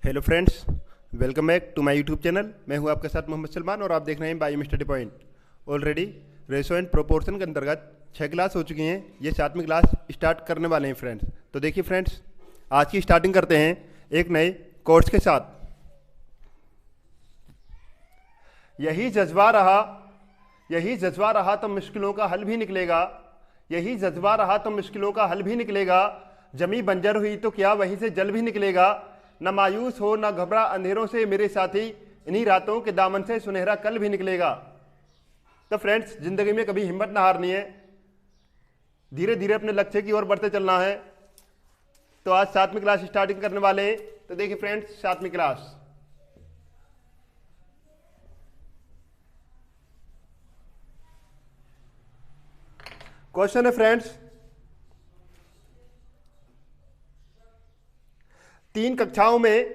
Hello friends, welcome back to my YouTube channel. मैं हूं आपके साथ मोहम्मद सलमान और आप देख रहे हैं bio study point. Already ratio and proportion के अंतर्गत 6 क्लास हो चुकी हैं। ये 7वीं क्लास स्टार्ट करने वाले हैं फ्रेंड्स। तो देखिए फ्रेंड्स, आज की स्टार्टिंग करते हैं एक नए कोर्स के साथ। यही जज्बा रहा तो मुश्किलों का हल भी निकलेगा। यही जज्बा रहा तो मुश्किलों का हल भी निकलेगा। जमी बंजर हुई तो क्या वहीं से जल भी निकलेगा। न मायूस हो न घबरा अंधेरों से मेरे साथी, इन्हीं रातों के दामन से सुनहरा कल भी निकलेगा। तो फ्रेंड्स, जिंदगी में कभी हिम्मत ना हारनी है, धीरे धीरे अपने लक्ष्य की ओर बढ़ते चलना है। तो आज 7वीं क्लास स्टार्टिंग करने वाले हैं। तो देखिए फ्रेंड्स, 7वीं क्लास क्वेश्चन है फ्रेंड्स, 3 कक्षाओं में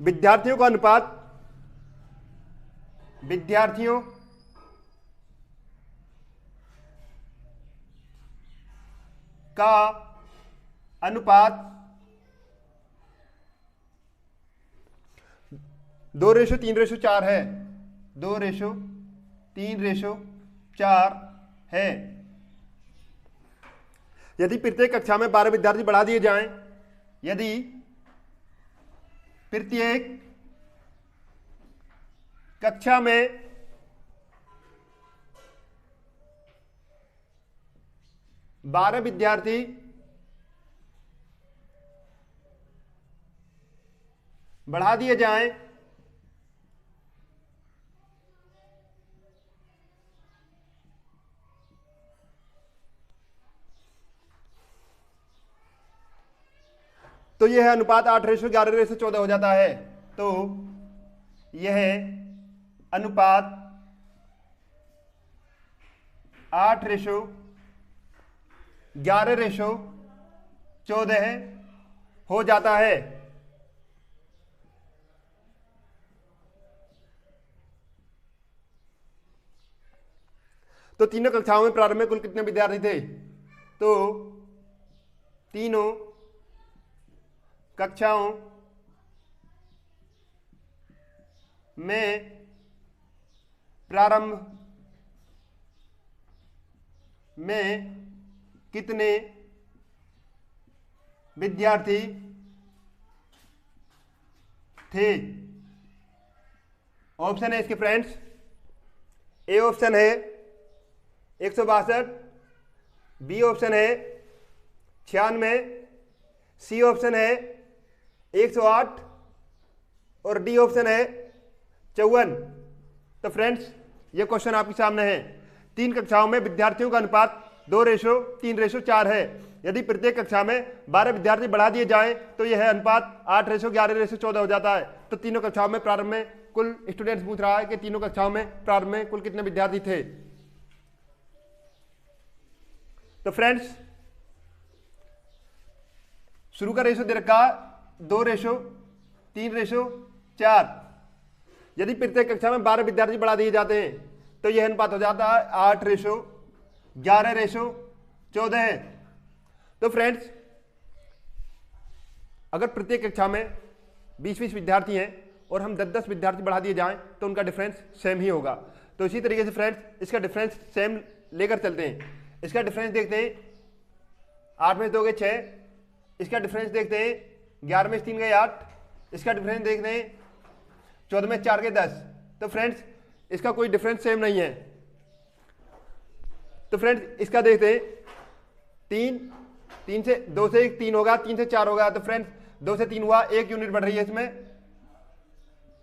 विद्यार्थियों का अनुपात का अनुपात 2:3:4 है। 2:3:4 है। यदि प्रत्येक कक्षा में 12 विद्यार्थी बढ़ा दिए जाएं, यदि प्रत्येक कक्षा में 12 विद्यार्थी बढ़ा दिए जाएं, तो यह अनुपात 8:11:14 हो जाता है। तो यह अनुपात 8:11:14 हो जाता है। तो तीनों कक्षाओं में प्रारंभ में कुल कितने विद्यार्थी थे? तो तीनों कक्षाओं में प्रारंभ में कितने विद्यार्थी थे? ऑप्शन है इसके फ्रेंड्स, ए ऑप्शन है 162, बी ऑप्शन है 96, सी ऑप्शन है 108 और डी ऑप्शन है 54। तो फ्रेंड्स, ये क्वेश्चन आपके सामने है। 3 कक्षाओं में विद्यार्थियों का अनुपात 2:3:4 है। यदि प्रत्येक कक्षा में 12 विद्यार्थी बढ़ा दिए जाएं, तो यह अनुपात 8:11:14 हो जाता है। तो तीनों कक्षाओं में प्रारंभ में कुल स्टूडेंट्स पूछ रहा है कि तीनों कक्षाओं में प्रारंभ में कुल कितने विद्यार्थी थे। तो फ्रेंड्स, शुरू का रेशो दे रखा 2:3:4। यदि प्रत्येक कक्षा में 12 विद्यार्थी बढ़ा दिए जाते हैं, तो यह अनुपात हो जाता है 8:11:14 है। तो फ्रेंड्स, अगर प्रत्येक कक्षा में 20-20 विद्यार्थी हैं और हम 10-10 विद्यार्थी बढ़ा दिए जाएं, तो उनका डिफरेंस सेम ही होगा। तो इसी तरीके से फ्रेंड्स, इसका डिफरेंस सेम लेकर चलते हैं। इसका डिफरेंस देखते हैं, 8 में 2 गए 6। इसका डिफरेंस देखते हैं, 11 में 3 गए 8। इसका डिफरेंस देखते हैं, 14 में 4 गए 10। तो फ्रेंड्स, इसका कोई डिफरेंस सेम नहीं है। तो फ्रेंड्स, इसका देखते हैं, 3 से 2 से 3 होगा, 3 से 4 होगा। तो फ्रेंड्स, 2 से 3 हुआ, 1 यूनिट बढ़ रही है इसमें।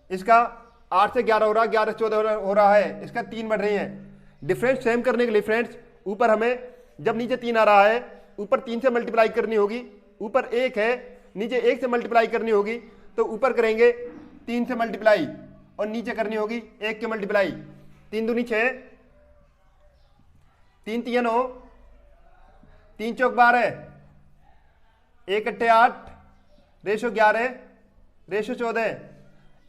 इसका 8 से 11 हो रहा है, 11 से 14 हो रहा है। इसका 3 बढ़ रही है। डिफरेंस सेम करने के लिए फ्रेंड्स, ऊपर हमें जब नीचे 3 आ रहा है, ऊपर 3 से मल्टीप्लाई करनी होगी। ऊपर 1 है, नीचे 1 से मल्टीप्लाई करनी होगी। तो ऊपर करेंगे 3 से मल्टीप्लाई और नीचे करनी होगी 1 के मल्टीप्लाई। 3 दूनी 6, 3 तिया 9, 3 चौक 12, 1 अट्ठे 8, रेशो 11, रेशो 14।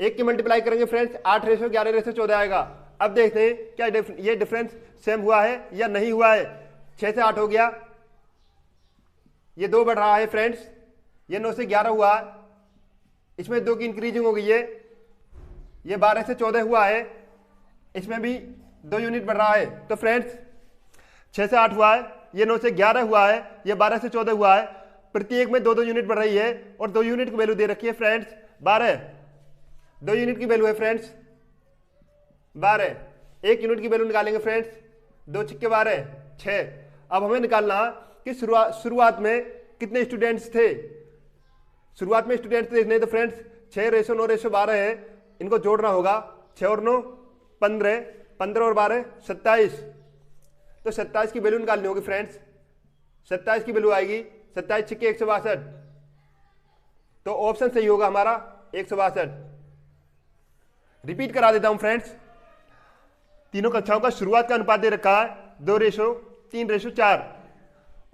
1 की मल्टीप्लाई करेंगे फ्रेंड्स, 8 रेशो 11 रेशो 14 आएगा। अब देखते हैं क्या ये डिफरेंस सेम हुआ है या नहीं हुआ है। 6 से 8 हो गया, ये 2 बढ़ रहा है फ्रेंड्स, ये 9 से 11 हुआ, इसमें 2 की इंक्रीजिंग हो गई है, ये 12 से 14 हुआ है, इसमें भी 2 यूनिट बढ़ रहा है। तो फ्रेंड्स 6 से 8 हुआ है, ये 9 से 11 हुआ है, ये 12 से 14 हुआ है, प्रत्येक में 2-2 यूनिट बढ़ रही है और 2 यूनिट की वैल्यू दे रखी है फ्रेंड्स 12। 2 यूनिट की वैल्यू है फ्रेंड्स 12, 1 यूनिट की वैल्यू निकालेंगे फ्रेंड्स, 2 छिक्के 12 6। अब हमें निकालना कि शुरुआत में कितने स्टूडेंट्स थे। शुरुआत में स्टूडेंट्स देखने तो फ्रेंड्स 6:9:12 है, इनको जोड़ना होगा, 6 और 9 15, 15 और 12 27। तो 27 की वैल्यू निकालनी होगी फ्रेंड्स, 27 की वैल्यू आएगी 27 छिक्के 162, तो ऑप्शन सही होगा हमारा 162। रिपीट करा देता हूं फ्रेंड्स, तीनों कक्षाओं का शुरुआत का अनुपात दे रखा है 2:3:4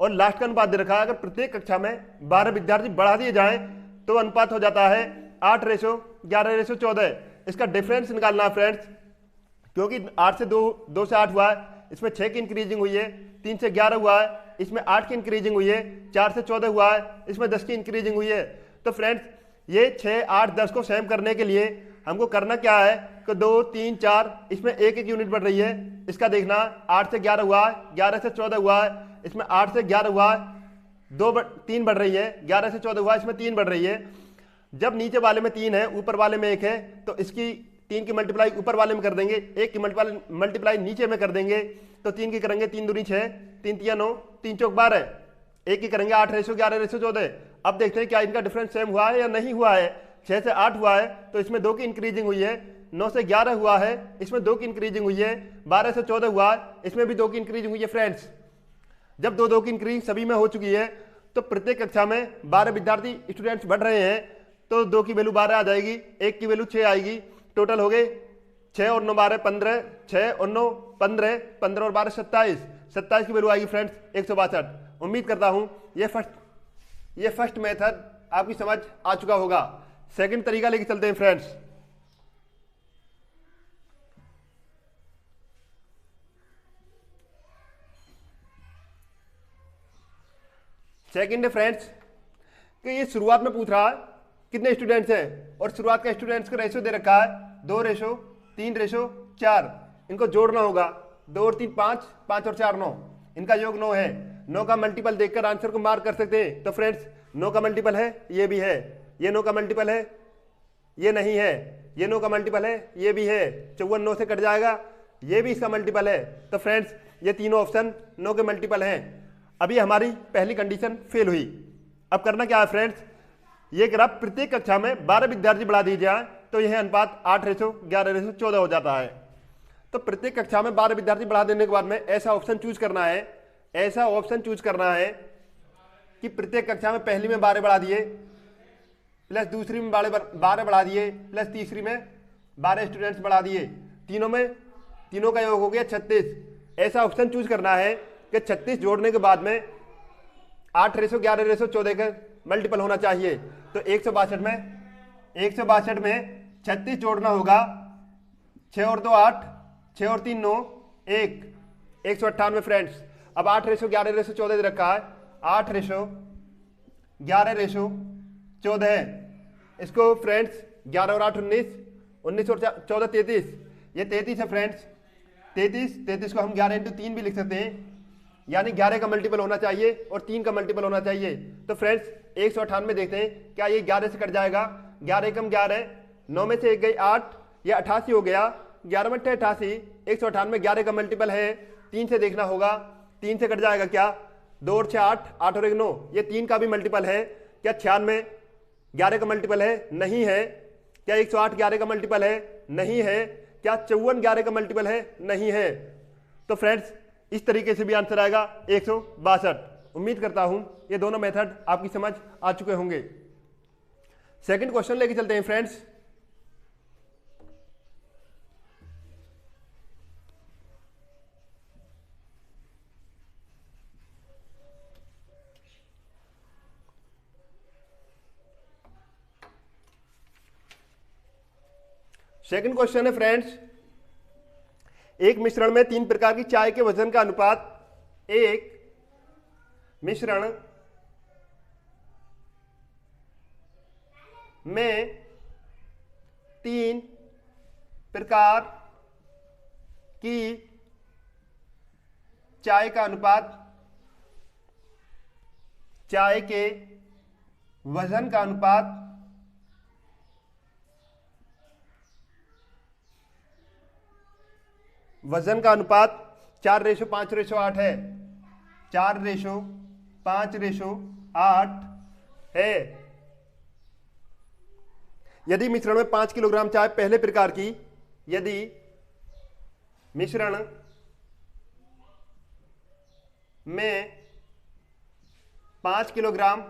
और लास्ट का अनुपात दे रखा है। अगर प्रत्येक कक्षा में 12 विद्यार्थी बढ़ा दिए जाएं तो अनुपात हो जाता है 8:11:14। इसका डिफरेंस निकालना है फ्रेंड्स, क्योंकि 8 से 2 से 8 हुआ है, इसमें 6 की इंक्रीजिंग हुई है, 3 से 11 हुआ है, इसमें 8 की इंक्रीजिंग हुई है, 4 से 14 हुआ है, इसमें 10 की इंक्रीजिंग हुई है। तो फ्रेंड्स ये 6, 8, 10 को सेम करने के लिए हमको करना क्या है कि 2, 3, 4 इसमें 1-1 यूनिट बढ़ रही है। इसका देखना 8 से 11 हुआ है, 11 से 14 हुआ है, इसमें 8 से 11 हुआ है, 3 बढ़ रही है, 11 से 14 हुआ है, इसमें 3 बढ़ रही है। जब नीचे वाले में 3 है, ऊपर वाले में 1 है, तो इसकी 3 की मल्टीप्लाई ऊपर वाले में कर देंगे, 1 की मल्टीप्लाई नीचे में कर देंगे। तो 3 की करेंगे 3 दूनी 6, 3 तिया 9, 3 चौक 12, 1 की करेंगे 8:11:14। अब देखते हैं क्या इनका डिफरेंस सेम हुआ है या नहीं हुआ है। 6 से 8 हुआ है तो इसमें 2 की इंक्रीजिंग हुई है, 9 से 11 हुआ है, इसमें 2 की इंक्रीजिंग हुई है, 12 से 14 हुआ है, इसमें भी 2 की इंक्रीजिंग हुई है। फ्रेंड्स जब 2-2 की इंक्रीजिंग सभी में हो चुकी है तो प्रत्येक कक्षा में 12 विद्यार्थी स्टूडेंट्स बढ़ रहे हैं, तो 2 की वैल्यू 12 आ जाएगी, 1 की वैल्यू 6 आएगी। टोटल हो गए 6 और 9 12 15, 6 और 9 15, 15 और 12 27, 27 की वैल्यू आएगी फ्रेंड्स 162। उम्मीद करता हूं ये फर्स्ट मेथड आपकी समझ आ चुका होगा। सेकंड तरीका लेके चलते हैं फ्रेंड्स। सेकंड है फ्रेंड्स कि ये शुरुआत में पूछ रहा है कितने स्टूडेंट्स हैं और शुरुआत का स्टूडेंट्स का रेशियो दे रखा है 2:3:4। इनको जोड़ना होगा, 2 और 3 5, 5 और 4 9, इनका योग 9 है। 9 का मल्टीपल देखकर आंसर को मार्क कर सकते हैं। तो फ्रेंड्स 9 का मल्टीपल है, ये भी है, ये 9 का मल्टीपल है, ये नहीं है, ये 9 का मल्टीपल है, ये भी है, 54 9 से कट जाएगा, ये भी इसका मल्टीपल है। तो फ्रेंड्स ये तीनों ऑप्शन 9 के मल्टीपल हैं। अभी हमारी पहली कंडीशन फेल हुई। अब करना क्या है फ्रेंड्स, ये ग्राफ प्रत्येक कक्षा में 12 विद्यार्थी बढ़ा दिए जाए तो यह अनुपात 8:11:14 हो जाता है। तो प्रत्येक कक्षा में 12 विद्यार्थी बढ़ा देने के बाद में ऐसा ऑप्शन चूज करना है, ऐसा ऑप्शन चूज करना है कि प्रत्येक कक्षा में पहली में 12 बढ़ा दिए, प्लस दूसरी में 12 बढ़ा दिए, प्लस तीसरी में 12 स्टूडेंट्स बढ़ा दिए, तीनों का योग हो गया 36। ऐसा ऑप्शन चूज करना है कि 36 जोड़ने के बाद में 8:11:14 का मल्टीपल होना चाहिए। तो 162 में 36 जोड़ना होगा, 6 और 2 8, 6 और 3 9, 1, 198 फ्रेंड्स। अब 8:11:14 दे रखा है, 8:11:14 है। इसको फ्रेंड्स 11 और 8 19, 19 और 14 33, ये 33 है फ्रेंड्स। 33 को हम 11×3 भी लिख सकते हैं, यानी 11 का मल्टीपल होना चाहिए और 3 का मल्टीपल होना चाहिए। तो फ्रेंड्स 198 देखते हैं क्या ये 11 से कट जाएगा, 11 कम 11, 9 में से 1 गई 8, ये 88 हो गया, 11 में 88, 198 11 का मल्टीपल है, 3 से देखना होगा, 3 से कट जाएगा क्या, 2 और 6 8, 8 और 1 9, ये 3 का भी मल्टीपल है। क्या 96 11 का मल्टीपल है? नहीं है। क्या 108 11 का मल्टीपल है? नहीं है। क्या 54 11 का मल्टीपल है? नहीं है। तो फ्रेंड्स इस तरीके से भी आंसर आएगा 162। उम्मीद करता हूं ये दोनों मेथड आपकी समझ आ चुके होंगे। सेकंड क्वेश्चन लेके चलते हैं फ्रेंड्स। सेकंड क्वेश्चन है फ्रेंड्स एक मिश्रण में 3 प्रकार की चाय के वजन का अनुपात। एक मिश्रण में 3 प्रकार की चाय का अनुपात, चाय के वजन का अनुपात वजन का अनुपात 4:5:8 है। 4:5:8 है। यदि मिश्रण में 5 किलोग्राम चाय पहले प्रकार की, यदि मिश्रण में 5 किलोग्राम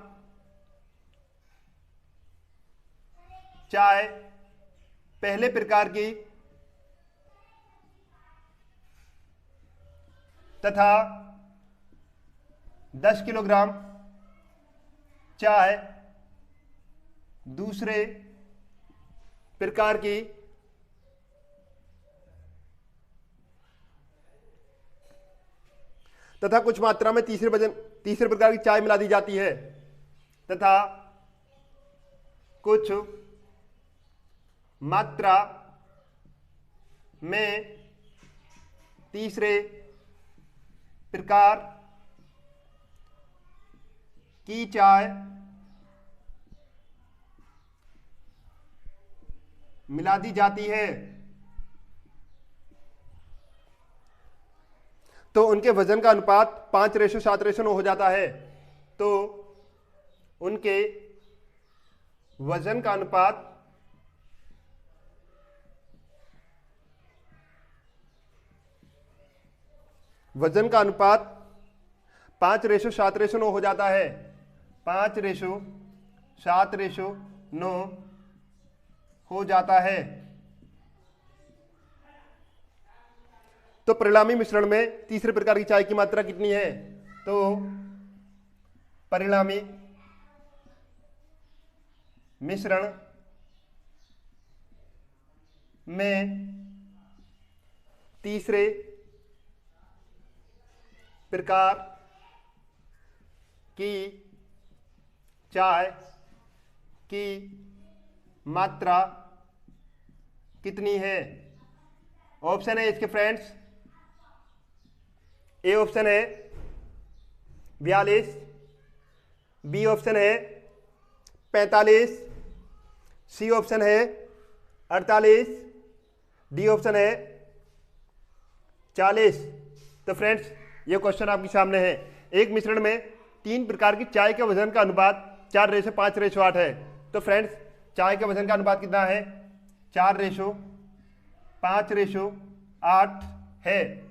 चाय पहले प्रकार की तथा 10 किलोग्राम चाय दूसरे प्रकार की तथा कुछ मात्रा में तीसरे प्रकार की चाय मिला दी जाती है, तथा कुछ मात्रा में तीसरे प्रकार की चाय मिला दी जाती है, तो उनके वजन का अनुपात 5:7:9 हो जाता है। तो उनके वजन का अनुपात वजन का अनुपात 5:7:9 हो जाता है। 5:7:9 हो जाता है। तो परिणामी मिश्रण में तीसरे प्रकार की चाय की मात्रा कितनी है? तो परिणामी मिश्रण में तीसरे प्रकार की चाय की मात्रा कितनी है? ऑप्शन है इसके फ्रेंड्स, ए ऑप्शन है 42, बी ऑप्शन है 45, सी ऑप्शन है 48, डी ऑप्शन है 40। तो फ्रेंड्स ये क्वेश्चन आपके सामने है। एक मिश्रण में 3 प्रकार की चाय के वजन का अनुपात 4:5:8 है। तो फ्रेंड्स चाय के वजन का अनुपात कितना है? 4:5:8 है।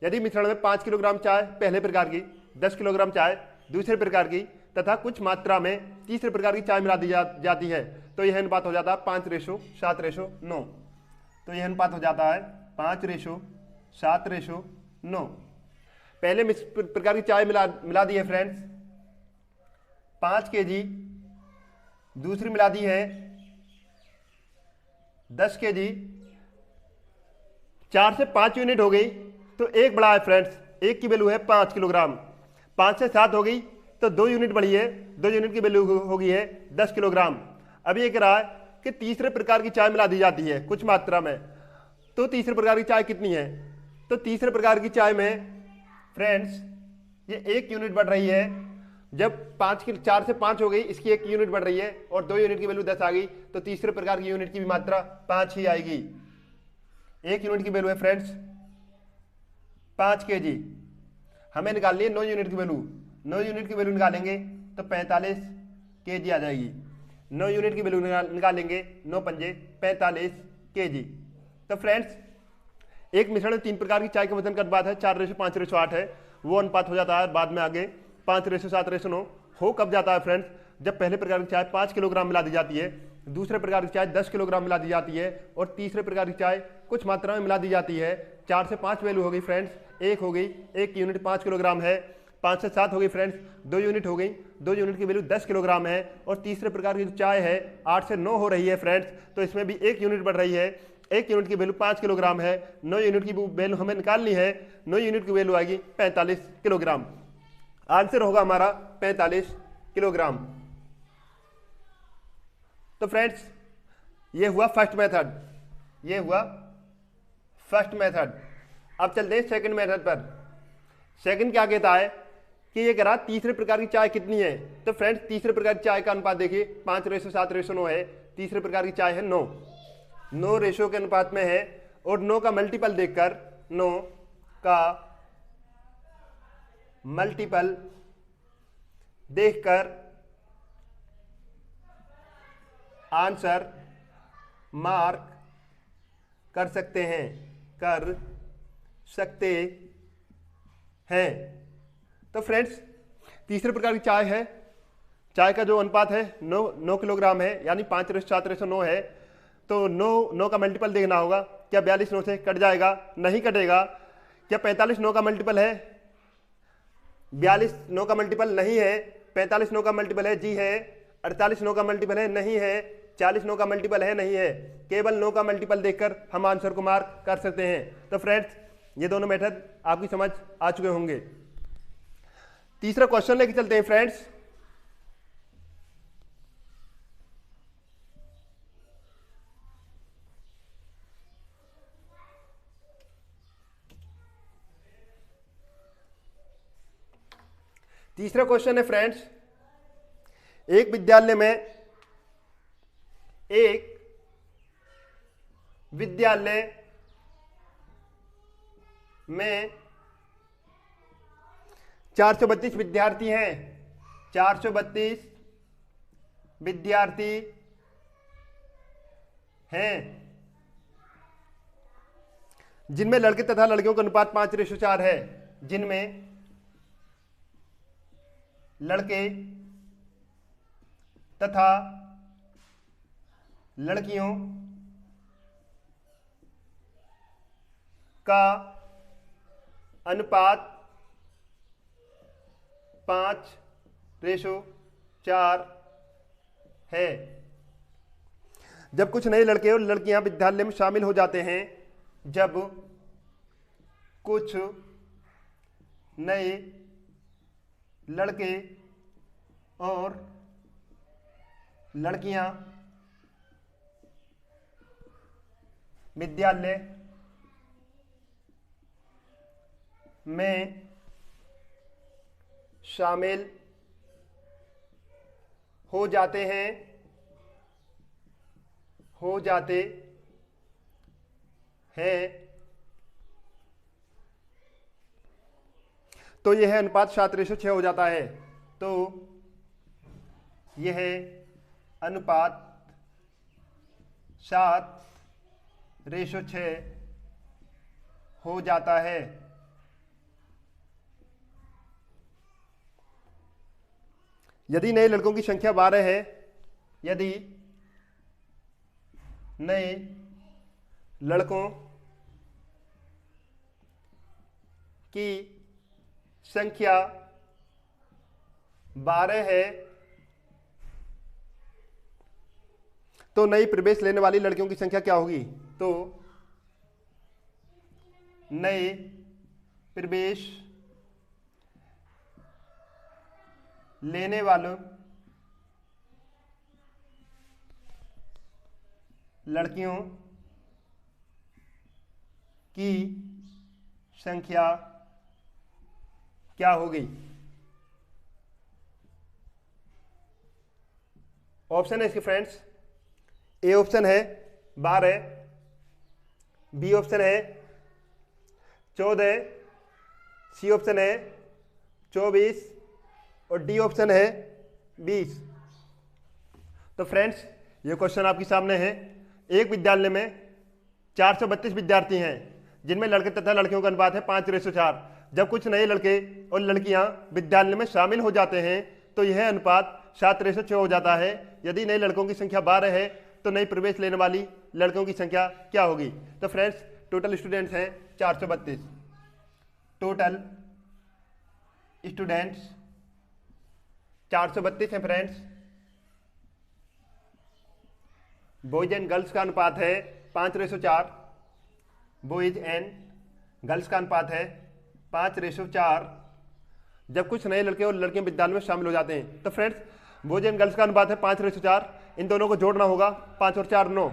यदि मिश्रण में 5 किलोग्राम चाय पहले प्रकार की, 10 किलोग्राम चाय दूसरे प्रकार की तथा कुछ मात्रा में तीसरे प्रकार की चाय मिला दी जाती है, तो यह अनुपात हो जाता है 5:7:9। तो यह अनुपात हो जाता है 5:7:9। पहले प्रकार की चाय मिला दी है फ्रेंड्स 5 kg, दूसरी मिला दी है 10 kg, 4 से 5 यूनिट हो गई तो एक बढ़ा है फ्रेंड्स, एक की वैल्यू है 5 किलोग्राम। 5 से 7 हो गई तो 2 यूनिट बढ़ी है, 2 यूनिट की वैल्यू हो गई है 10 किलोग्राम। अब ये कह रहा है कि तीसरे प्रकार की चाय मिला दी जाती है कुछ मात्रा में, तो तीसरे प्रकार की चाय कितनी है? तो तीसरे प्रकार की चाय में फ्रेंड्स ये 1 यूनिट बढ़ रही है। जब 4 से 5 हो गई, इसकी 1 यूनिट बढ़ रही है और 2 यूनिट की वैल्यू 10 आ गई, तो तीसरे प्रकार की यूनिट की भी मात्रा 5 ही आएगी। 1 यूनिट की वैल्यू है फ्रेंड्स 5 kg, हमें निकालनी है 9 यूनिट की वैल्यू। 9 यूनिट की वैल्यू निकालेंगे तो 45 kg आ जाएगी। 9 यूनिट की वैल्यू निकालेंगे 9 पंजे 45 kg। तो फ्रेंड्स एक मिश्रण में 3 प्रकार की चाय के वजन का अनुपात है 4:5:8 है, वो अनुपात हो जाता है बाद में आगे 5:7:9। हो कब जाता है फ्रेंड्स? जब पहले प्रकार की चाय 5 किलोग्राम मिला दी जाती है, दूसरे प्रकार की चाय 10 किलोग्राम मिला दी जाती है और तीसरे प्रकार की चाय कुछ मात्रा में मिला दी जाती है। 4 से 5 वैल्यू हो गई फ्रेंड्स, 1 हो गई, 1 यूनिट 5 किलोग्राम है। 5 से 7 हो गई फ्रेंड्स, 2 यूनिट हो गई, 2 यूनिट की वैल्यू 10 किलोग्राम है। और तीसरे प्रकार की जो चाय है 8 से 9 हो रही है फ्रेंड्स, तो इसमें भी 1 यूनिट बढ़ रही है। 1 यूनिट की वैल्यू 5 किलोग्राम है, 9 यूनिट की वैल्यू हमें निकालनी है, 9 यूनिट की वैल्यू आएगी 45 किलोग्राम। आंसर होगा हमारा 45 किलोग्राम। तो फ्रेंड्स ये हुआ फर्स्ट मेथड, ये हुआ फर्स्ट मेथड। अब चलते हैं सेकंड मेथड पर। सेकंड क्या कहता है कि ये कह रहा तीसरे प्रकार की चाय कितनी है। तो फ्रेंड्स तीसरे प्रकार की चाय का अनुपात देखिए 5:7:9 है। तीसरे प्रकार की चाय है 9, 9 रेशो के अनुपात में है। और 9 का मल्टीपल देखकर, 9 का मल्टीपल देखकर आंसर मार्क कर सकते हैं, कर सकते हैं। तो फ्रेंड्स तीसरे प्रकार की चाय है, चाय का जो अनुपात है 9 किलोग्राम है, यानी 5:7:9 है। तो 9 का मल्टीपल देखना होगा। क्या 42 9 से कट जाएगा? नहीं कटेगा। क्या 45 9 का मल्टीपल है? 42 9 का मल्टीपल नहीं है। 45 9 का मल्टीपल है? जी है। 48 9 का मल्टीपल है? नहीं है। 40 9 का मल्टीपल है? नहीं है। केवल 9 का मल्टीपल देखकर हम आंसर को मार्क कर सकते हैं। तो फ्रेंड्स ये दोनों मेथड आपकी समझ आ चुके होंगे। तीसरा क्वेश्चन लेके चलते हैं फ्रेंड्स। तीसरा क्वेश्चन है फ्रेंड्स, एक विद्यालय में 432 विद्यार्थी हैं। 432 विद्यार्थी हैं जिनमें लड़के तथा लड़कियों का अनुपात 5:4 है। जिनमें लड़के तथा लड़कियों का अनुपात 5:4 है। जब कुछ नए लड़के और लड़कियां विद्यालय में शामिल हो जाते हैं, जब कुछ नए लड़के और लड़कियां विद्यालय में शामिल हो जाते हैं तो यह अनुपात 7:6 हो जाता है। तो यह अनुपात 7:6 हो जाता है। यदि नए लड़कों की संख्या 12 है, यदि नए लड़कों की संख्या 12 है तो नई प्रवेश लेने वाली लड़कियों की संख्या क्या होगी? तो नए प्रवेश लेने वालों लड़कियों की संख्या क्या होगी? ऑप्शन है इसके फ्रेंड्स, ए ऑप्शन है 12, बी ऑप्शन है 14, सी ऑप्शन है 24 और डी ऑप्शन है 20। तो फ्रेंड्स ये क्वेश्चन आपके सामने है। एक विद्यालय में 432 विद्यार्थी हैं जिनमें लड़के तथा लड़कियों का अनुपात है 5:4। जब कुछ नए लड़के और लड़कियां विद्यालय में शामिल हो जाते हैं तो यह अनुपात 7:6 हो जाता है। यदि नए लड़कों की संख्या 12 है तो नई प्रवेश लेने वाली लड़कों की संख्या क्या होगी? तो फ्रेंड्स टोटल स्टूडेंट्स हैं 432। टोटल स्टूडेंट्स 432 हैं फ्रेंड्स। बॉयज एंड गर्ल्स का अनुपात है 5:4। बॉयज एंड गर्ल्स का अनुपात है 5:4। जब कुछ नए लड़के और लड़कियां विद्यालय में शामिल हो जाते हैं तो फ्रेंड्स बॉयज एंड गर्ल्स का अनुपात है 5:4। इन दोनों को जोड़ना होगा। 5 और 4 9।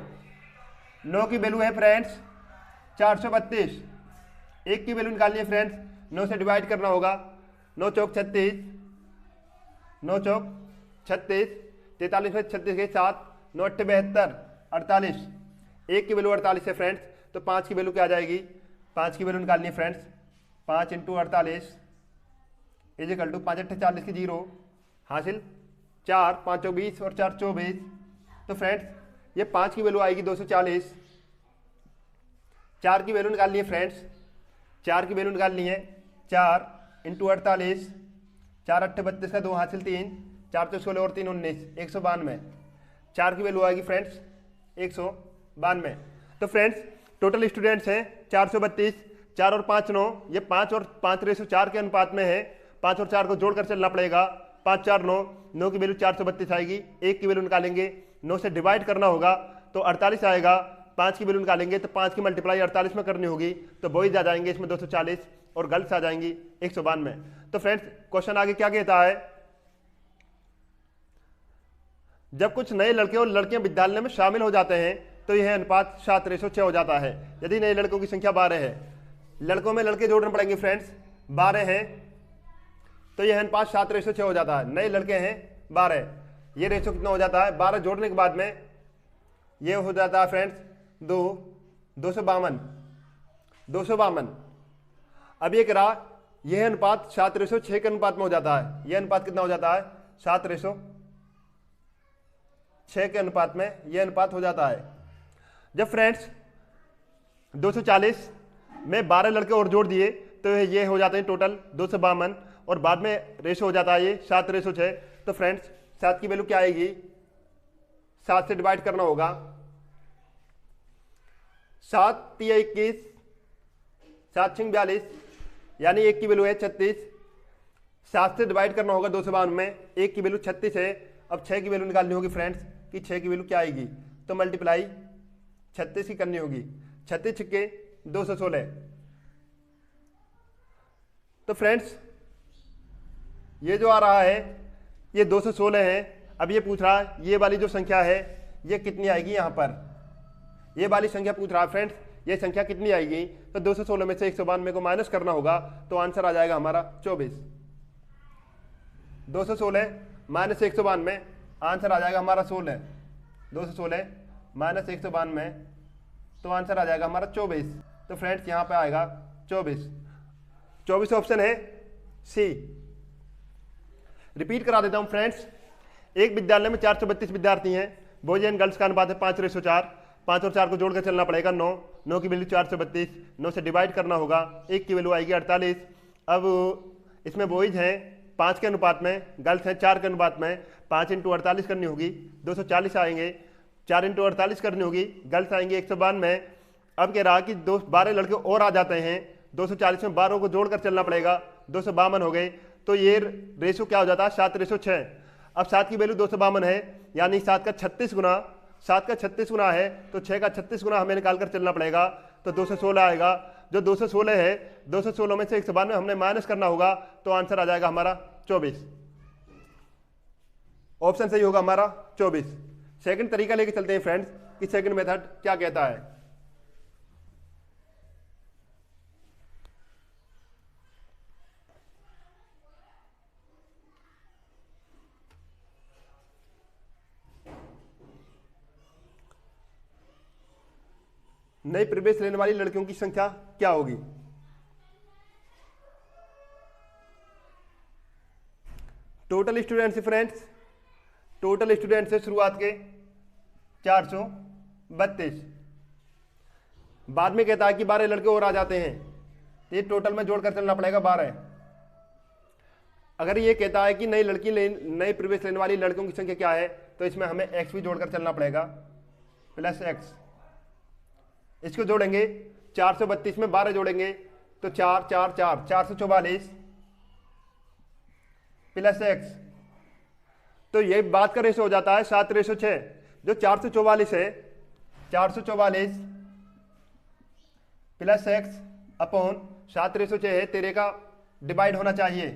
9 की वैल्यू है फ्रेंड्स 432। 1 की वैल्यू निकालनी है फ्रेंड्स, 9 से डिवाइड करना होगा। 9 चौक 36, 9 चौक 36, 43 में 36 के 7, 9 8 72, 48। 1 की वैल्यू 48 है फ्रेंड्स, तो 5 की वैल्यू क्या आ जाएगी? 5 की वैल्यू निकालनी है फ्रेंड्स। 5 × 48 इजिकल टू 5 8 40 की 0 हासिल 4, 5 20 और 4 24। तो फ्रेंड्स ये 5 की वैल्यू आएगी 240। 4 की वैल्यू निकालनी है फ्रेंड्स, 4 की वैल्यू निकालनी है 4 × 48, 4 8 32 का 2 हासिल 3, 4 तो 16 और 3 19, 192। 4 की वैल्यू आएगी फ्रेंड्स 192। तो फ्रेंड्स टोटल स्टूडेंट्स हैं 432। 4 और 5 9, ये 5 और 5:4 के अनुपात में है। 5 और 4 को जोड़कर चलना पड़ेगा। 5 4 9, 9 की वैल्यू 432 आएगी। 1 की वैल्यू निकालेंगे, 9 से डिवाइड करना होगा तो 48 आएगा। 5 की वैल्यू निकालेंगे तो 5 की मल्टीप्लाई 48 में करनी होगी, तो बॉयज आ जाएंगे इसमें 240 और गर्ल्स आ जाएंगी 192। तो फ्रेंड्स क्वेश्चन आगे क्या कहता है? जब कुछ नए लड़के और लड़कियां विद्यालय में शामिल हो जाते हैं तो यह अनुपात 7:6 हो जाता है। यदि नए लड़कों की संख्या 12 है, लड़कों में लड़के जोड़ने पड़ेंगे फ्रेंड्स, 12 हैं तो यह अनुपात 7:6 हो जाता है। नए लड़के हैं 12, ये रेशो कितना हो जाता है? 12 जोड़ने के बाद में ये हो जाता है फ्रेंड्स 252। अब ये करा, यह अनुपात 7:6 के अनुपात में हो जाता है। यह अनुपात कितना हो जाता है? 7:6 के अनुपात में यह अनुपात हो जाता है। जब फ्रेंड्स 240 में 12 लड़के और जोड़ दिए तो ये हो जाते हैं टोटल 252 और बाद में रेशो हो जाता है ये 7:6। तो फ्रेंड्स 7 की वैल्यू क्या आएगी? 7 से डिवाइड करना होगा। 7 3 21, 7 6 42, यानी 1 की वैल्यू है 36। 7 से डिवाइड करना होगा 252 में। 1 की वैल्यू 36 है। अब 6 की वैल्यू निकालनी होगी फ्रेंड्स कि 6 की वैल्यू क्या आएगी, तो मल्टीप्लाई 36 की करनी होगी। 36 छक्के 216। तो फ्रेंड्स ये जो आ रहा है ये 216 है। अब ये पूछ रहा है ये वाली जो संख्या है ये कितनी आएगी? यहाँ पर ये वाली संख्या पूछ रहा है फ्रेंड्स, ये संख्या कितनी आएगी? तो 216 में से 192 को माइनस करना होगा तो आंसर आ जाएगा हमारा 24। 216 माइनस 192, आंसर आ जाएगा हमारा 16। 216 माइनस 192 तो आंसर आ जाएगा हमारा 24। तो फ्रेंड्स यहाँ पे आएगा 24। 24 ऑप्शन है सी। रिपीट करा देता हूँ फ्रेंड्स, एक विद्यालय में 432 विद्यार्थी हैं। बॉयज एंड गर्ल्स का अनुपात है 5:4। 5 और 4 को जोड़कर चलना पड़ेगा 9। 9 की वैल्यू 432, 9 से डिवाइड करना होगा। 1 की वैल्यू आएगी 48। अब इसमें बॉयज हैं 5 के अनुपात में, गर्ल्स हैं 4 के अनुपात में। 5 × 48 करनी होगी, 240 आएंगे। 4 × 48 करनी होगी, गर्ल्स आएंगे 192। अब कह रहा कि 12 लड़के और आ जाते हैं। 240 में 12 को जोड़कर चलना पड़ेगा, 252 हो गए। तो ये रेशो क्या हो जाता है? 7:6। अब 7 की वैल्यू 252 है, यानी 7 का 36 गुना, 7 का 36 गुना है तो 6 का 36 गुना हमें निकाल कर चलना पड़ेगा, तो 216 आएगा। जो 216 है, 216 में से 192 हमने माइनस करना होगा तो आंसर आ जाएगा हमारा 24। ऑप्शन सही होगा हमारा 24। सेकंड तरीका लेके चलते हैं फ्रेंड्स कि सेकंड मेथड क्या कहता है। नए प्रवेश लेने वाली लड़कियों की संख्या क्या होगी? Total students friends, total student से शुरुआत के 432। बाद में कहता है कि 12 लड़के और आ जाते हैं, तो ये टोटल में जोड़कर चलना पड़ेगा 12। अगर ये कहता है कि नई प्रवेश लेने वाली लड़कियों की संख्या क्या है, तो इसमें हमें x भी जोड़कर चलना पड़ेगा प्लस x। इसको जोड़ेंगे 432 में 12 जोड़ेंगे तो 4 4 4 444 प्लस x। तो ये बात का रेशो हो जाता है 7:6। जो 444 है, 444 प्लस एक्स अपॉन 7/6 है, 13 का डिवाइड होना चाहिए।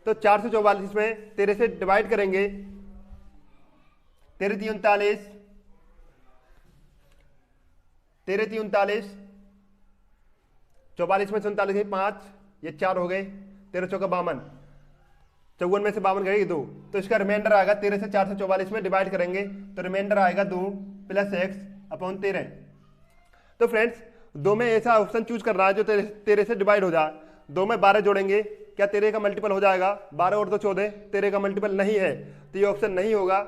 तो 444 में 13 से डिवाइड करेंगे, 13 3 39, 13 3 39, 44 में 39 5, ये 4 हो गए, 13 चौका 52, 54 में से 52 गए 2, तो इसका रिमाइंडर आएगा 13 से 444 में डिवाइड करेंगे तो रिमाइंडर आएगा 2 प्लस एक्स अपॉन 13। तो फ्रेंड्स 2 में ऐसा ऑप्शन चूज करना है जो 13 से डिवाइड हो जाए। 2 में 12 जोड़ेंगे, क्या 13 का मल्टीपल हो जाएगा? 12 और 2 14, 13 का मल्टीपल नहीं है तो ये ऑप्शन नहीं होगा।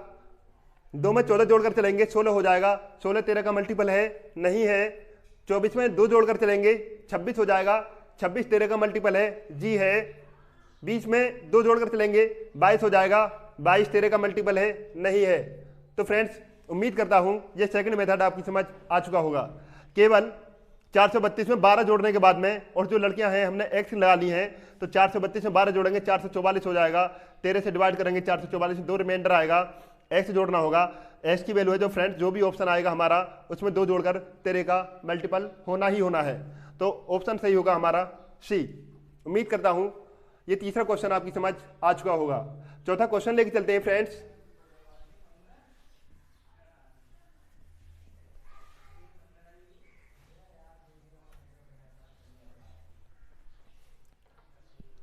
2 में 14 जोड़कर चलेंगे, 16 हो जाएगा, 16 13 का मल्टीपल है, नहीं है। 24 में 2 जोड़कर चलेंगे, 26 हो जाएगा, 26 13 का मल्टीपल है, जी है। 20 में 2 जोड़कर चलेंगे, 22 हो जाएगा, 22 13 का मल्टीपल है, नहीं है। तो फ्रेंड्स उम्मीद करता हूं ये सेकंड मेथड आपकी समझ आ चुका होगा। केवल 432 में 12 जोड़ने के बाद में, और जो लड़कियां हैं हमने एक्स लगा ली हैं, तो 432 में 12 जोड़ेंगे 444 हो जाएगा, 13 से डिवाइड करेंगे 444, 2 रिमाइंडर आएगा, एक्स जोड़ना होगा। एक्स की वैल्यू है जो फ्रेंड्स जो भी ऑप्शन आएगा हमारा उसमें 2 जोड़कर 13 का मल्टीपल होना ही होना है। तो ऑप्शन सही होगा हमारा सी। उम्मीद करता हूं ये तीसरा क्वेश्चन आपकी समझ आ चुका होगा। चौथा क्वेश्चन लेके चलते हैं फ्रेंड्स।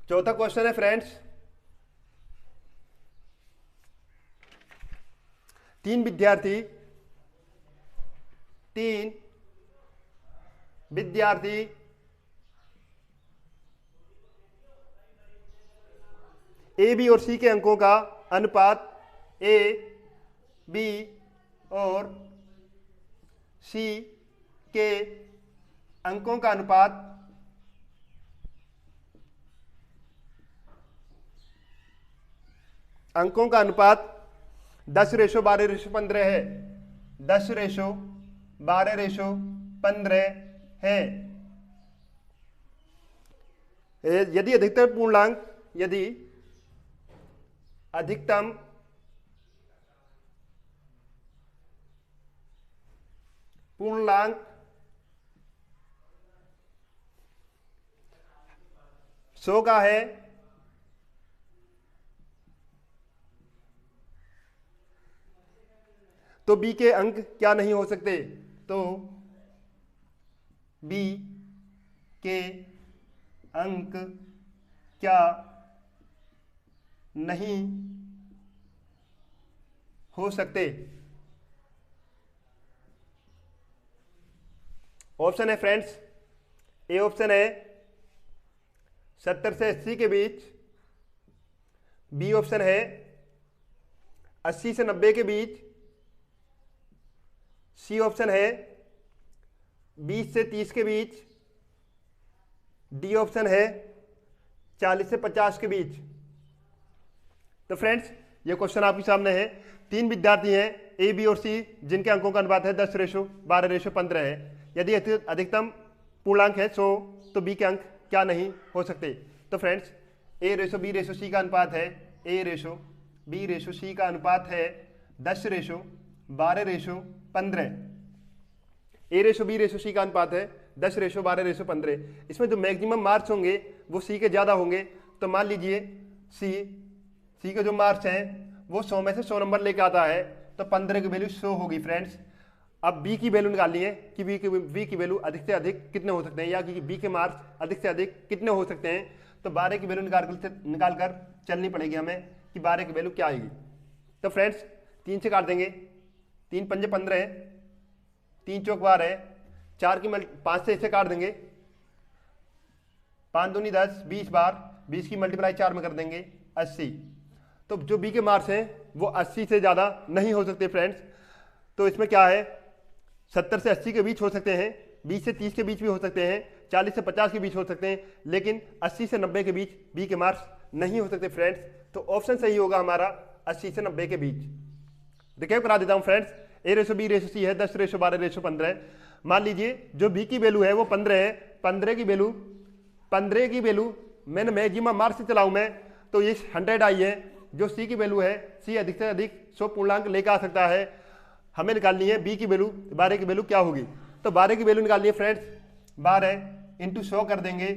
चौथा क्वेश्चन है फ्रेंड्स, 3 विद्यार्थी ए बी और सी के अंकों का अनुपात ए बी और सी के अंकों का अनुपात अंकों का अनुपात 10:12:15 है, 10:12:15 है। यदि अधिकतम पूर्णांक 100 का है तो बी के अंक क्या नहीं हो सकते? तो बी के अंक क्या नहीं हो सकते? ऑप्शन है फ्रेंड्स, ए ऑप्शन है 70 से 80 के बीच, बी ऑप्शन है 80 से 90 के बीच, सी ऑप्शन है 20 से 30 के बीच, डी ऑप्शन है 40 से 50 के बीच। तो फ्रेंड्स ये क्वेश्चन आपके सामने है। 3 विद्यार्थी हैं ए बी और सी जिनके अंकों का अनुपात है 10:12:15 है। यदि अधिकतम पूर्णांक है 100 तो बी के अंक क्या नहीं हो सकते? तो फ्रेंड्स A/B/C का अनुपात है, A/B/C का अनुपात है 10:12:15। A/B/C का अनुपात है 10:12:15। इसमें जो मैक्सिमम मार्क्स होंगे वो सी के ज़्यादा होंगे। तो मान लीजिए सी के जो मार्क्स हैं वो 100 में से 100 नंबर लेके आता है तो 15 की वैल्यू 100 होगी फ्रेंड्स। अब बी की वैल्यू निकालनी है कि बी की वैल्यू अधिक से अधिक कितने हो सकते हैं, या कि बी के मार्क्स अधिक से अधिक कितने हो सकते हैं। तो 12 की वैल्यू निकाल कर चलनी पड़ेगी हमें कि 12 की वैल्यू क्या आएगी। तो फ्रेंड्स 3 से काट देंगे, 3 पंजे 15 है, 3 चौक 12 है, 4 की 5 से इसे काट देंगे, 5 दूनी 10, 20 बार, 20 की मल्टीप्लाई 4 में कर देंगे 80। तो जो बी के मार्क्स हैं वो 80 से ज़्यादा नहीं हो सकते फ्रेंड्स। तो इसमें क्या है, 70 से 80 के बीच हो सकते हैं, 20 से 30 के बीच भी हो सकते हैं, 40 से 50 के बीच हो सकते हैं, लेकिन 80 से 90 के बीच बी के मार्क्स नहीं हो सकते फ्रेंड्स। तो ऑप्शन सही होगा हमारा 80 से 90 के बीच। देखिए करा देता हूँ फ्रेंड्स, A/B/C है 10:12:15। मान लीजिए जो बी की वैल्यू है वो 15 है, 15 की वैल्यू मैंने मैक्सिमम मार्क्स से चलाऊँ मैं तो ये 100 आई है। जो सी की वैल्यू है, सी अधिक से अधिक 100 पूर्णांक लेकर आ सकता है। हमें निकालनी है बी की वैल्यू, 12 की वैल्यू क्या होगी। तो 12 की वैल्यू निकालनी है फ्रेंड्स, 12 इंटू 100 कर देंगे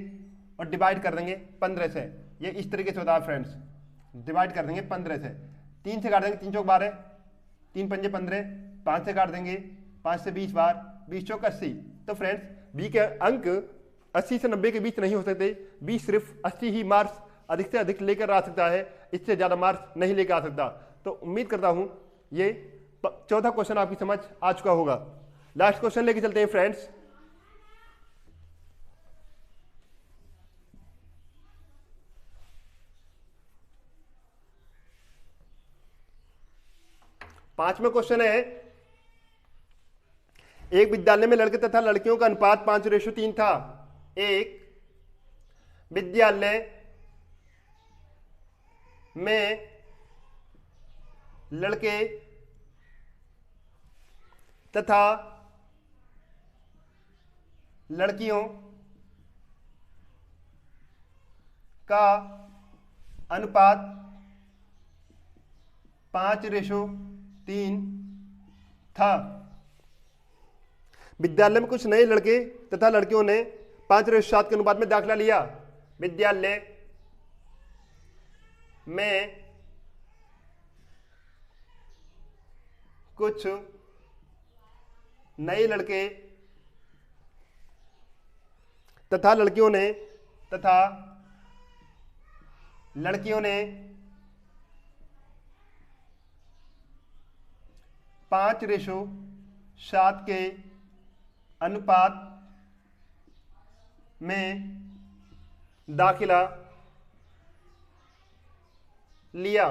और डिवाइड कर देंगे 15 से। ये इस तरीके से होता है फ्रेंड्स, डिवाइड कर देंगे 15 से, 3 से काट देंगे, 3 चौक 12, 3 पंजे 15, 5 से काट देंगे, 5 से 20 बार, 20 चौक 80। तो फ्रेंड्स बी के अंक 80 से 90 के बीच नहीं हो सकते, बी सिर्फ 80 ही मार्क्स अधिक से अधिक लेकर आ सकता है, इससे ज़्यादा मार्क्स नहीं लेकर आ सकता। तो उम्मीद करता हूँ ये चौथा क्वेश्चन आपकी समझ आ चुका होगा। लास्ट क्वेश्चन लेके चलते हैं फ्रेंड्स। पांचवा क्वेश्चन है, एक विद्यालय में लड़के तथा लड़कियों का अनुपात 5:3 था। एक विद्यालय में लड़के तथा लड़कियों का अनुपात 5:3 था। विद्यालय में कुछ नए लड़के तथा लड़कियों ने 5:7 के अनुपात में दाखिला लिया। विद्यालय में कुछ नए लड़के तथा लड़कियों ने 5:7 के अनुपात में दाखिला लिया।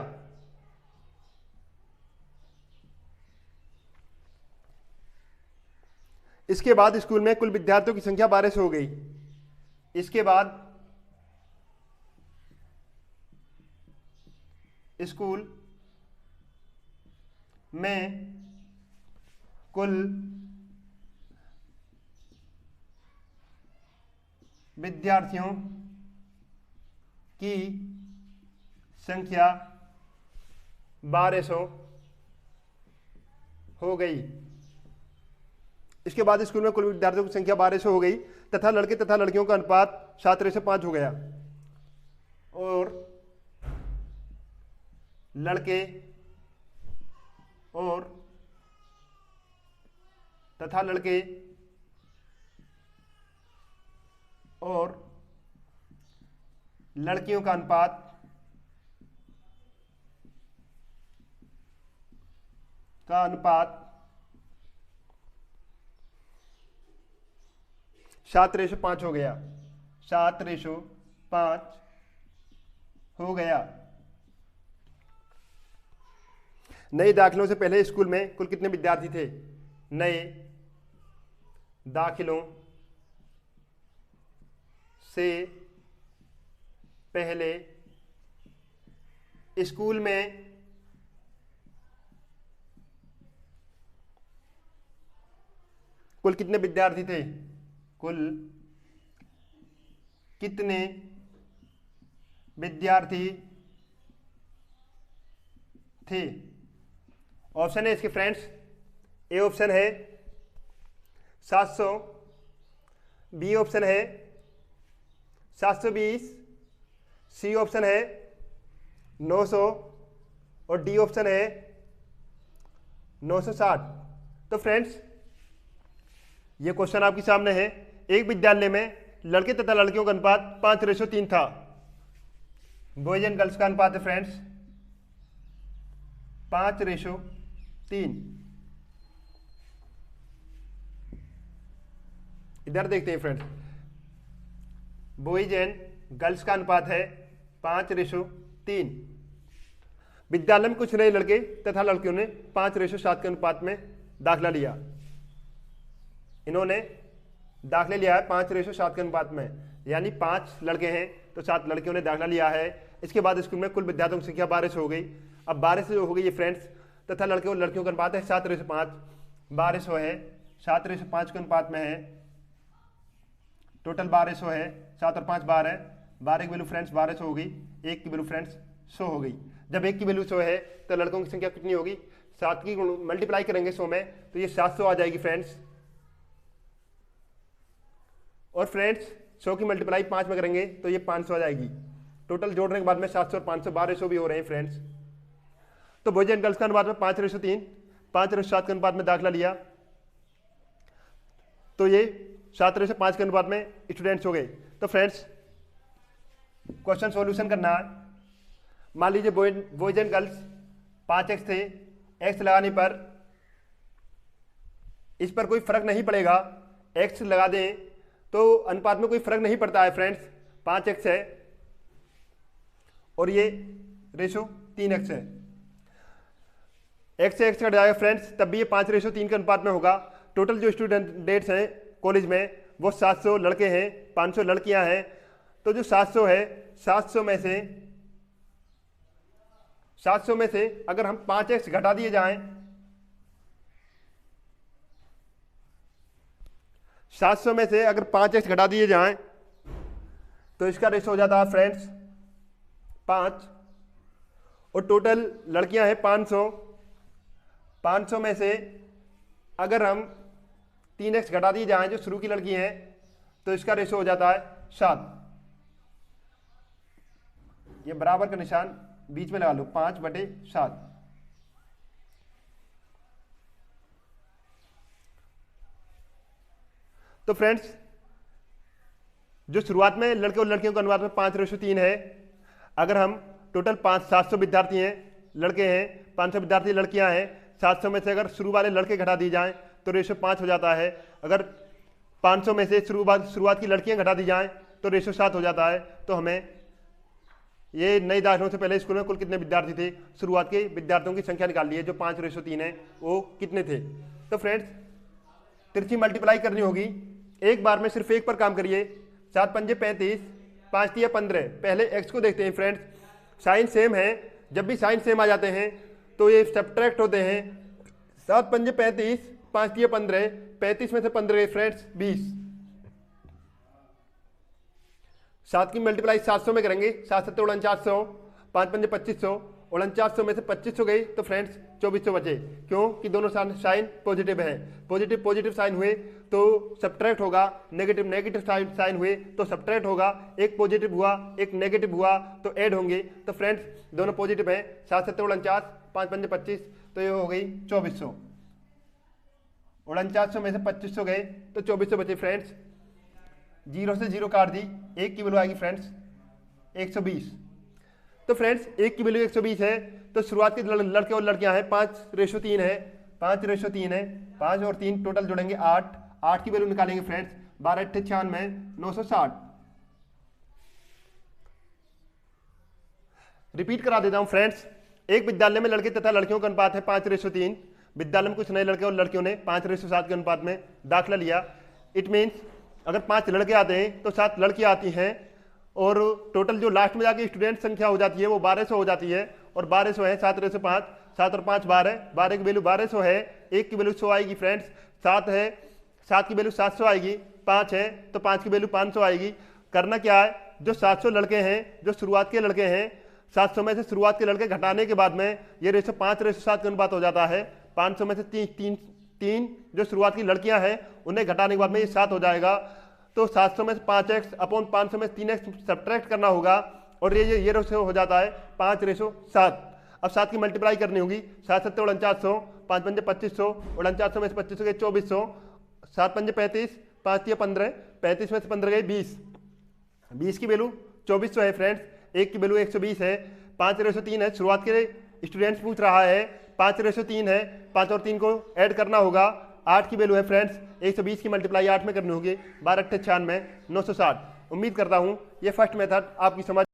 इसके बाद स्कूल में कुल विद्यार्थियों की संख्या 1200 हो गई। इसके बाद स्कूल में कुल विद्यार्थियों की संख्या 1200 हो गई। इसके बाद स्कूल में कुल विद्यार्थियों की संख्या 1200 हो गई तथा लड़के तथा लड़कियों का अनुपात 7:5 हो गया। और लड़के और तथा लड़के और लड़कियों का अनुपात 7:5 हो गया। 7:5 हो गया। नए दाखिलों से पहले स्कूल में कुल कितने विद्यार्थी थे? नए दाखिलों से पहले स्कूल में कुल कितने विद्यार्थी थे? कुल कितने विद्यार्थी थे? ऑप्शन है इसके फ्रेंड्स, ए ऑप्शन है 700, बी ऑप्शन है 720, सी ऑप्शन है 900 और डी ऑप्शन है 960। तो फ्रेंड्स ये क्वेश्चन आपके सामने है। एक विद्यालय में लड़के तथा लड़कियों का अनुपात 5:3 था। बॉयज एंड गर्ल्स का अनुपात है फ्रेंड्स 5:3। इधर देखते हैं फ्रेंड्स, बॉयज एंड गर्ल्स का अनुपात है 5:3। विद्यालय में कुछ नए लड़के तथा लड़कियों ने 5:7 के अनुपात में दाखिला लिया। इन्होंने दाखिला लिया है 5:7 के अनुपात में, यानी 5 लड़के हैं तो 7 लड़कियों ने दाखिला लिया है। इसके बाद स्कूल में कुल विद्यार्थियों की संख्या 1200 हो गई। अब 1200 हो गई ये फ्रेंड्स, तथा लड़के और लड़कियों का अनुपात है 7:5। 1200 है 7:5 के अनुपात में है, टोटल 1200 है। 7 और 5 12 है, 12 की वैल्यू फ्रेंड्स 1200 हो गई। 1 की वैल्यू फ्रेंड्स 100 हो गई। जब 1 की वैल्यू 100 है तो लड़कों की संख्या कितनी होगी? 7 की मल्टीप्लाई करेंगे 100 में तो ये 700 आ जाएगी फ्रेंड्स। और फ्रेंड्स 100 की मल्टीप्लाई 5 में करेंगे तो ये 500 आ जाएगी। टोटल जोड़ने के बाद में 700 और 500 1200 भी हो रहे हैं फ्रेंड्स। तो बॉयज एंड गर्ल्स का अनुपात में 5:3, 5:7 के अनुपात में दाखिला लिया तो ये 7:5 के अनुपात में स्टूडेंट्स हो गए। तो फ्रेंड्स क्वेश्चन सॉल्यूशन करना है। मान लीजिए बॉयज एंड गर्ल्स 5x थे, x लगाने पर इस पर कोई फर्क नहीं पड़ेगा, x लगा दें तो अनुपात में कोई फर्क नहीं पड़ता है फ्रेंड्स। 5x है और ये रेशो 3x है, x से x कट जाएगा फ्रेंड्स, तब भी ये 5:3 के अनुपात में होगा। टोटल जो स्टूडेंट्स हैं कॉलेज में वो 700 लड़के हैं, 500 लड़कियां हैं। तो जो 700 है, 700 में से अगर हम 5x घटा दिए जाएं, 700 में से अगर 5x घटा दिए जाएं तो इसका रेशो हो जाता है फ्रेंड्स 5। और टोटल लड़कियां हैं 500, 500 में से अगर हम 3x घटा दिए जाएं जो शुरू की लड़की हैं तो इसका रेशो हो जाता है 7। ये बराबर का निशान बीच में लगा लो, 5/7। तो फ्रेंड्स जो शुरुआत में लड़के और लड़कियों का अनुपात में 5:3 है, अगर हम टोटल 700 विद्यार्थी हैं, लड़के हैं, 500 विद्यार्थी लड़कियां हैं, 700 में से अगर शुरू वाले लड़के घटा दिए जाएं तो रेशो 5 हो जाता है। अगर 500 में से शुरुआत की लड़कियां घटा दी जाएं तो रेशो 7 हो जाता है। तो हमें ये नई दाखिलों से पहले स्कूल में कुल कितने विद्यार्थी थे, शुरुआत के विद्यार्थियों की संख्या निकाल ली है, जो 5:3 है वो कितने थे। तो फ्रेंड्स तिरछी मल्टीप्लाई करनी होगी, एक बार में सिर्फ एक पर काम करिए। 7 पंजे 35, 5 तिया 15। पहले x को देखते हैं फ्रेंड्स, साइन सेम है, जब भी साइन सेम आ जाते हैं तो ये सब्ट्रैक्ट होते हैं। 7 पंजे 35, 5 तिया 15, 35 में से 15 गए फ्रेंड्स 20। 7 की मल्टीप्लाई 700 में करेंगे, 7 7 4900, 5 पंजे 2500, 4900 में से 2500 गई तो फ्रेंड्स 2400 बचे। क्यों कि दोनों साइन पॉजिटिव है, पॉजिटिव साइन हुए तो सब्ट्रैक्ट होगा, नेगेटिव साइन हुए तो सब्ट्रैक्ट होगा। एक पॉजिटिव हुआ एक नेगेटिव हुआ तो ऐड होंगे। तो फ्रेंड्स दोनों पॉजिटिव हैं, 7 7 49, 5 पंजे 25, तो ये हो गई 2400। 4900 में से 2500 गए तो 2400 बचे फ्रेंड्स। 0 से 0 काट दी, 1 की वैल्यू आएगी फ्रेंड्स 120। तो फ्रेंड्स 1 की वैल्यू 120 है तो शुरुआत के लड़के और लड़कियां हैं 5:3 है, 5:3 है, 5 और 3 टोटल जोड़ेंगे 8, 8 की वैल्यू निकालेंगे फ्रेंड्स 12 8 96, 960। रिपीट करा देता हूं फ्रेंड्स, एक विद्यालय में लड़के तथा लड़कियों का अनुपात है 5:3। विद्यालय में कुछ नए लड़के और लड़कियों ने 5:7 के अनुपात में दाखिला लिया। इट मीन्स अगर 5 लड़के आते हैं तो 7 लड़कियां आती हैं और टोटल जो लास्ट में जाके स्टूडेंट संख्या हो जाती है वो 1200 हो जाती है। और 1200 है, 7 रेशो 5, 7 और 5 12, 12 की वैल्यू 1200 है, 1 की वैल्यू 100 आएगी फ्रेंड्स। 7 है, 7 की वैल्यू 700 आएगी, 5 है तो 5 की वैल्यू 500 आएगी। करना क्या है, जो 700 लड़के हैं, जो शुरुआत के लड़के हैं, 700 में से शुरुआत के लड़के घटाने के बाद में ये रेशो 5:7 के अनुपात हो जाता है। 500 में से 3 जो शुरुआत की लड़कियां हैं उन्हें घटाने के बाद में ये 7 हो जाएगा। तो 700 में से 5x अपॉन 500 में 3x सब्ट्रैक्ट करना होगा और ये रेशो हो जाता है 5:7। अब 7 की मल्टीप्लाई करनी होगी, 7 7 4900, 5 पंजे 2500, 4900 में से 2500 गए 2400, 7 पंजे 35, 5 तिया 15, 35 में से 15 गए 20, 20 की वैल्यू 2400 है फ्रेंड्स, 1 की वैल्यू 120 है, 5:3 है। शुरुआत के स्टूडेंट्स पूछ रहा है 5:3 है, 5 और 3 को ऐड करना होगा, 8 की वैल्यू है फ्रेंड्स, 120 की मल्टीप्लाई 8 में करनी होगी, 12 8 96, 960। उम्मीद करता हूँ ये फर्स्ट मेथड आपकी समझ